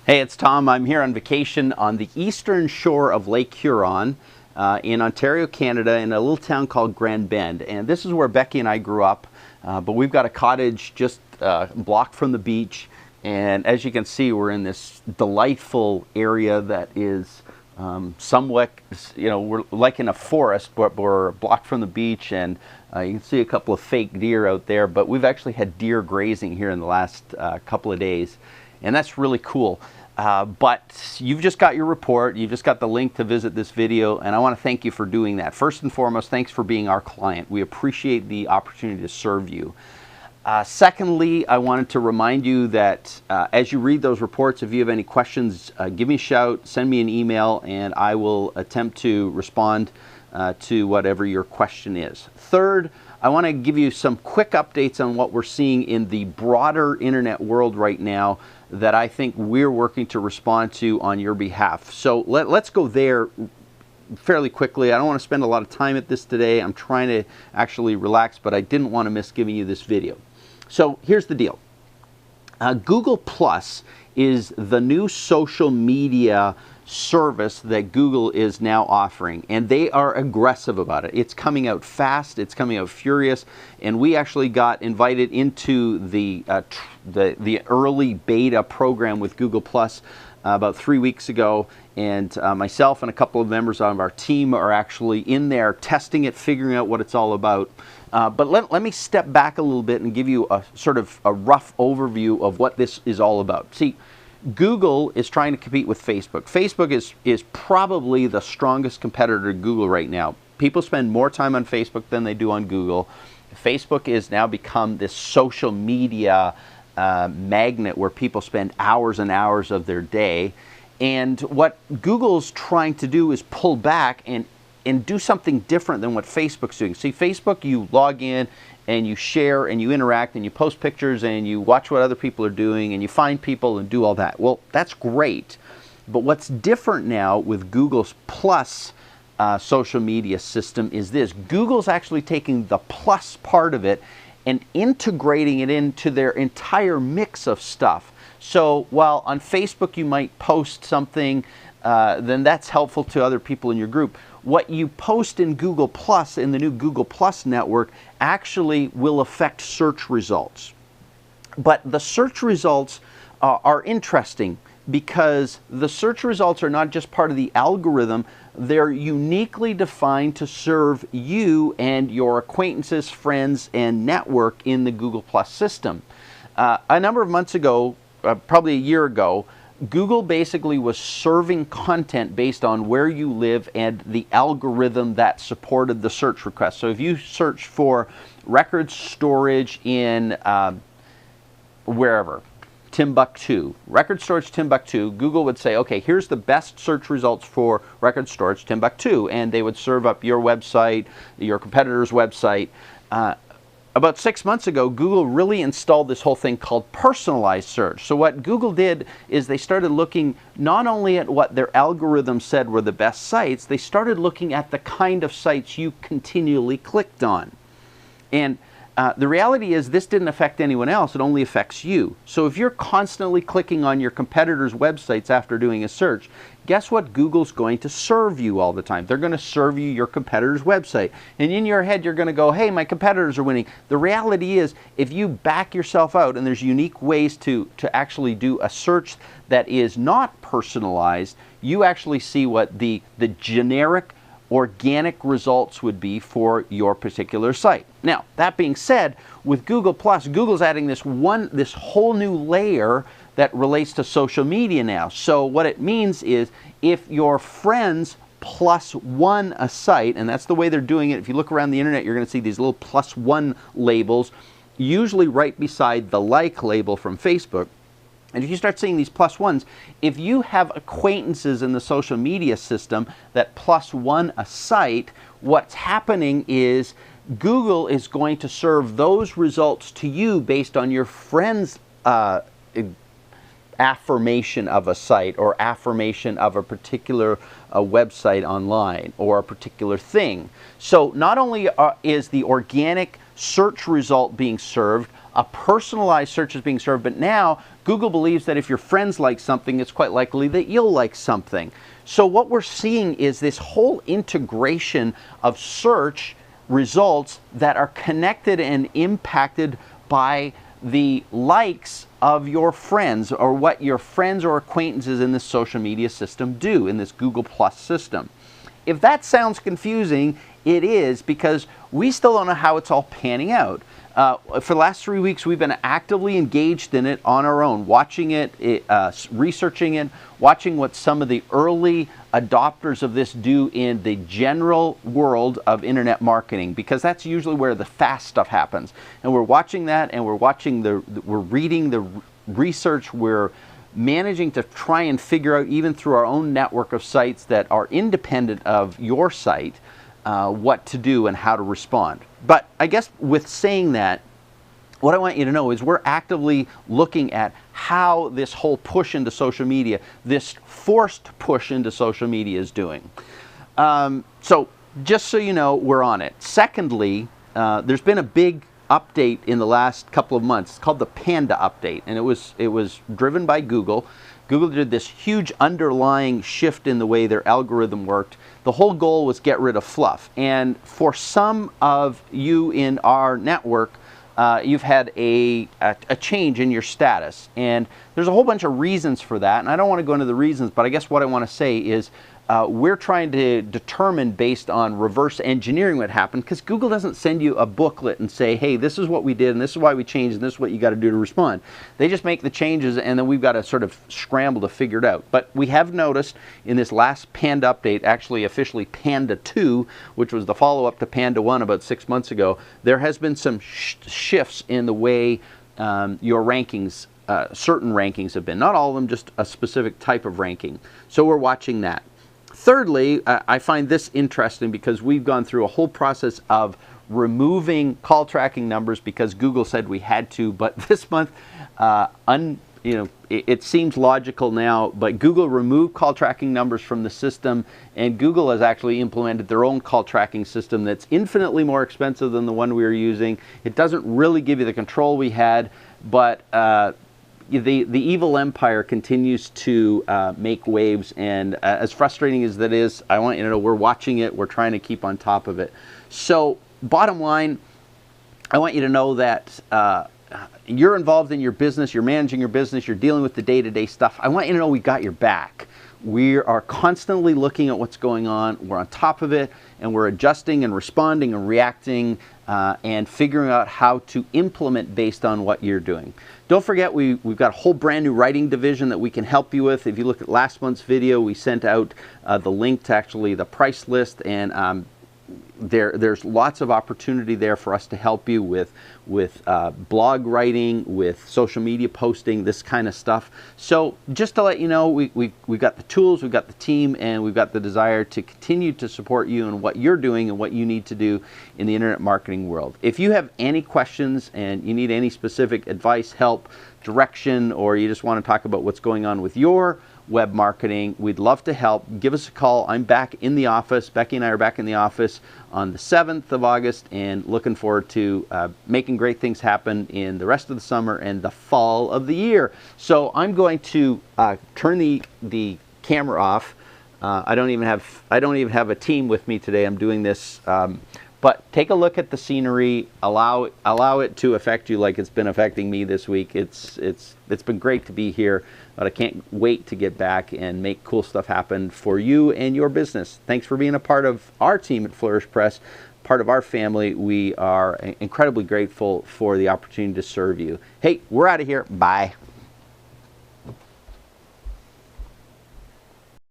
Hey, it's Tom. I'm here on vacation on the eastern shore of Lake Huron in Ontario, Canada, in a little town called Grand Bend. And this is where Becky and I grew up, but we've got a cottage just a block from the beach. And as you can see, we're in this delightful area that is somewhat, we're like in a forest, but we're a block from the beach, and you can see a couple of fake deer out there, but we've actually had deer grazing here in the last couple of days. And that's really cool. But you've just got your report, you've just got the link to visit this video, and I want to thank you for doing that. First and foremost, thanks for being our client. We appreciate the opportunity to serve you. Secondly, I wanted to remind you that as you read those reports, if you have any questions, give me a shout, send me an email, and I will attempt to respond to whatever your question is. Third, I want to give you some quick updates on what we're seeing in the broader internet world right now that I think we're working to respond to on your behalf. So let's go there fairly quickly. I don't want to spend a lot of time at this today. I'm trying to actually relax, but I didn't want to miss giving you this video. So here's the deal. Google Plus is the new social media service that Google is now offering, and they are aggressive about it. It's coming out fast, it's coming out furious, and we actually got invited into the early beta program with Google Plus about 3 weeks ago, and myself and a couple of members of our team are actually in there testing it, figuring out what it's all about. But let me step back a little bit and give you a sort of a rough overview of what this is all about. See, Google is trying to compete with Facebook. Facebook is probably the strongest competitor to Google right now. People spend more time on Facebook than they do on Google. Facebook has now become this social media magnet where people spend hours and hours of their day. And what Google's trying to do is pull back and do something different than what Facebook's doing. See, Facebook, you log in and you share and you interact and you post pictures and you watch what other people are doing and you find people and do all that. Well, that's great. But what's different now with Google's Plus social media system is this. Google's actually taking the Plus part of it and integrating it into their entire mix of stuff. So while on Facebook you might post something, then that's helpful to other people in your group. What you post in Google Plus, in the new Google Plus network, actually will affect search results. But the search results are interesting because the search results are not just part of the algorithm, they're uniquely defined to serve you and your acquaintances, friends, and network in the Google Plus system. A number of months ago, probably a year ago, Google basically was serving content based on where you live and the algorithm that supported the search request. So if you search for record storage in wherever, Timbuktu, record storage Timbuktu, Google would say, okay, here's the best search results for record storage Timbuktu, and they would serve up your website, your competitor's website. About 6 months ago, Google really installed this whole thing called personalized search. So what Google did is they started looking not only at what their algorithm said were the best sites, they started looking at the kind of sites you continually clicked on. And the reality is this didn't affect anyone else, it only affects you. So if you're constantly clicking on your competitors' websites after doing a search, guess what Google's going to serve you all the time? They're going to serve you your competitor's website. And in your head, you're going to go, hey, my competitors are winning. The reality is, if you back yourself out, and there's unique ways to actually do a search that is not personalized, you actually see what the generic organic results would be for your particular site. Now, that being said, with Google Plus, Google's adding this whole new layer that relates to social media now. So what it means is if your friends plus one a site, and that's the way they're doing it. If you look around the internet, you're going to see these little plus one labels, usually right beside the like label from Facebook. And if you start seeing these plus ones, if you have acquaintances in the social media system that plus one a site, what's happening is Google is going to serve those results to you based on your friends' affirmation of a site or affirmation of a particular website online or a particular thing. So not only is the organic search result being served, a personalized search is being served, but now Google believes that if your friends like something, it's quite likely that you'll like something. So what we're seeing is this whole integration of search results that are connected and impacted by the likes of your friends, or what your friends or acquaintances in this social media system do, in this Google Plus system. If that sounds confusing, it is, because we still don't know how it's all panning out. For the last 3 weeks, we've been actively engaged in it on our own, watching it, researching it, watching what some of the early adopters of this do in the general world of internet marketing, because that's usually where the fast stuff happens. And we're watching that, and we're reading the research, we're managing to try and figure out, even through our own network of sites that are independent of your site, what to do and how to respond. But I guess with saying that, what I want you to know is we're actively looking at how this whole push into social media, this forced push into social media, is doing. So just so you know, we're on it. Secondly, there's been a big update in the last couple of months. It's called the Panda update, and it was driven by Google. Google did this huge underlying shift in the way their algorithm worked. The whole goal was get rid of fluff. And for some of you in our network, you've had a change in your status. And there's a whole bunch of reasons for that. And I don't want to go into the reasons, but I guess what I want to say is we're trying to determine, based on reverse engineering, what happened, because Google doesn't send you a booklet and say, hey, this is what we did, and this is why we changed, and this is what you got to do to respond. They just make the changes, and then we've got to sort of scramble to figure it out. But we have noticed in this last Panda update, actually officially Panda 2, which was the follow-up to Panda 1 about 6 months ago, there has been some shifts in the way your rankings, certain rankings have been. Not all of them, just a specific type of ranking. So we're watching that. Thirdly, I find this interesting because we've gone through a whole process of removing call tracking numbers because Google said we had to, but this month, it seems logical now, but Google removed call tracking numbers from the system, and Google has actually implemented their own call tracking system that's infinitely more expensive than the one we were using. It doesn't really give you the control we had, but the evil empire continues to make waves, and as frustrating as that is, I want you to know we're watching it, we're trying to keep on top of it. So bottom line, I want you to know that you're involved in your business, you're managing your business, you're dealing with the day-to-day stuff. I want you to know we got your back. We are constantly looking at what's going on, we're on top of it, and we're adjusting and responding and reacting and figuring out how to implement based on what you're doing. Don't forget, we've got a whole brand new writing division that we can help you with. If you look at last month's video, we sent out the link to actually the price list, and there's lots of opportunity there for us to help you with blog writing, with social media posting, this kind of stuff. So just to let you know, we've got the tools, we've got the team, and we've got the desire to continue to support you in what you're doing and what you need to do in the internet marketing world. If you have any questions and you need any specific advice, help, direction, or you just want to talk about what's going on with your web marketing, we'd love to help. Give us a call. I'm back in the office. Becky and I are back in the office on the 7th of August, and looking forward to making great things happen in the rest of the summer and the fall of the year. So I'm going to turn the camera off. I don't even have a team with me today. I'm doing this, but take a look at the scenery. Allow it to affect you like it's been affecting me this week. It's been great to be here, but I can't wait to get back and make cool stuff happen for you and your business. Thanks for being a part of our team at Flourish Press, part of our family. We are incredibly grateful for the opportunity to serve you. Hey, we're out of here. Bye.